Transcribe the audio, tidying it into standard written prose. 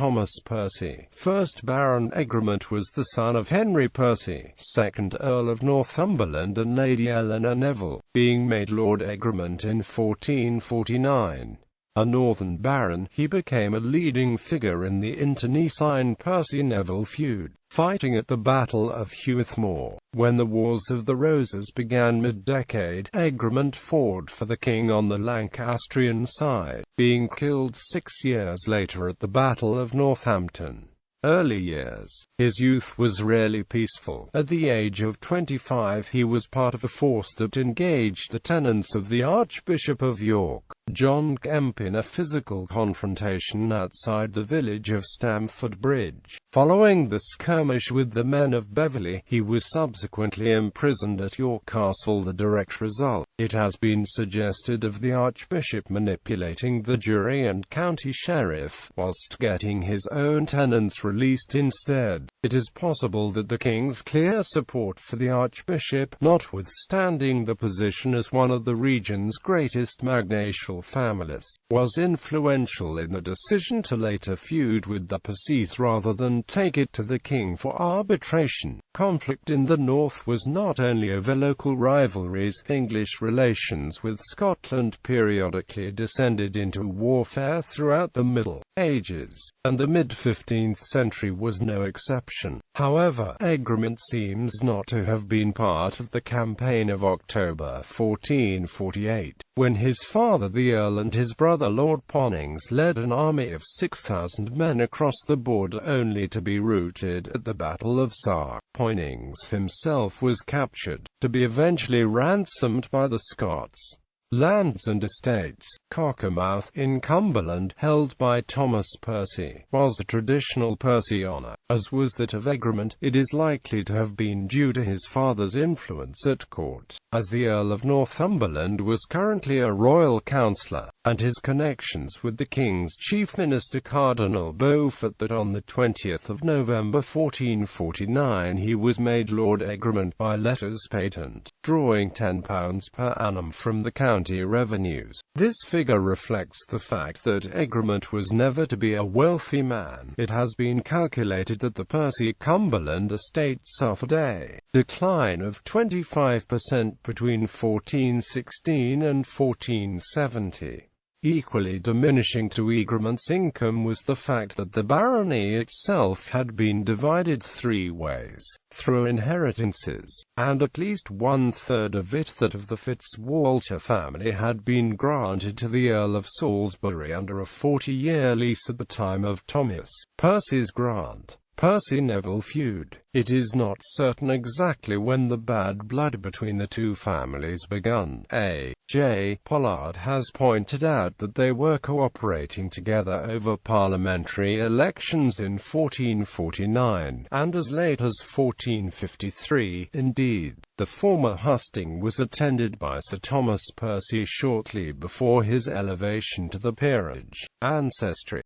Thomas Percy. First Baron Egremont was the son of Henry Percy, 2nd Earl of Northumberland and Lady Eleanor Neville, being made Lord Egremont in 1449. A northern baron, he became a leading figure in the internecine Percy-Neville feud, fighting at the Battle of Heworth Moor. When the Wars of the Roses began mid-decade, Egremont fought for the king on the Lancastrian side, being killed 6 years later at the Battle of Northampton. Early years. His youth was rarely peaceful. At the age of 25 he was part of a force that engaged the tenants of the Archbishop of York, John Kemp, in a physical confrontation outside the village of Stamford Bridge. Following the skirmish with the men of Beverley, he was subsequently imprisoned at York Castle, the direct result, it has been suggested, of the Archbishop manipulating the jury and county sheriff, whilst getting his own tenants released instead. It is possible that the king's clear support for the Archbishop, notwithstanding the position as one of the region's greatest magnatial families, was influential in the decision to later feud with the Percys rather than take it to the king for arbitration. Conflict in the north was not only over local rivalries. English relations with Scotland periodically descended into warfare throughout the Middle Ages, and the mid-15th century was no exception. However, Egremont seems not to have been part of the campaign of October 1448, when his father the Earl and his brother Lord Poynings led an army of 6,000 men across the border only to be routed at the Battle of Sark. Poynings himself was captured, to be eventually ransomed by the Scots. Lands and estates. Cockermouth, in Cumberland, held by Thomas Percy, was a traditional Percy honour, as was that of Egremont. It is likely to have been due to his father's influence at court, as the Earl of Northumberland was currently a royal councillor, and his connections with the king's chief minister Cardinal Beaufort, that on the 20th of November 1449 he was made Lord Egremont by letters patent, drawing £10 per annum from the county revenues. This figure reflects the fact that Egremont was never to be a wealthy man. It has been calculated that the Percy-Cumberland estate suffered a decline of 25% between 1416 and 1470. Equally diminishing to Egremont's income was the fact that the barony itself had been divided 3 ways, through inheritances, and at least 1/3 of it, that of the Fitzwalter family, had been granted to the Earl of Salisbury under a 40-year lease at the time of Thomas Percy's grant. Percy-Neville feud. It is not certain exactly when the bad blood between the two families begun. A. J. Pollard has pointed out that they were cooperating together over parliamentary elections in 1449, and as late as 1453. Indeed, the former husting was attended by Sir Thomas Percy shortly before his elevation to the peerage. Ancestry.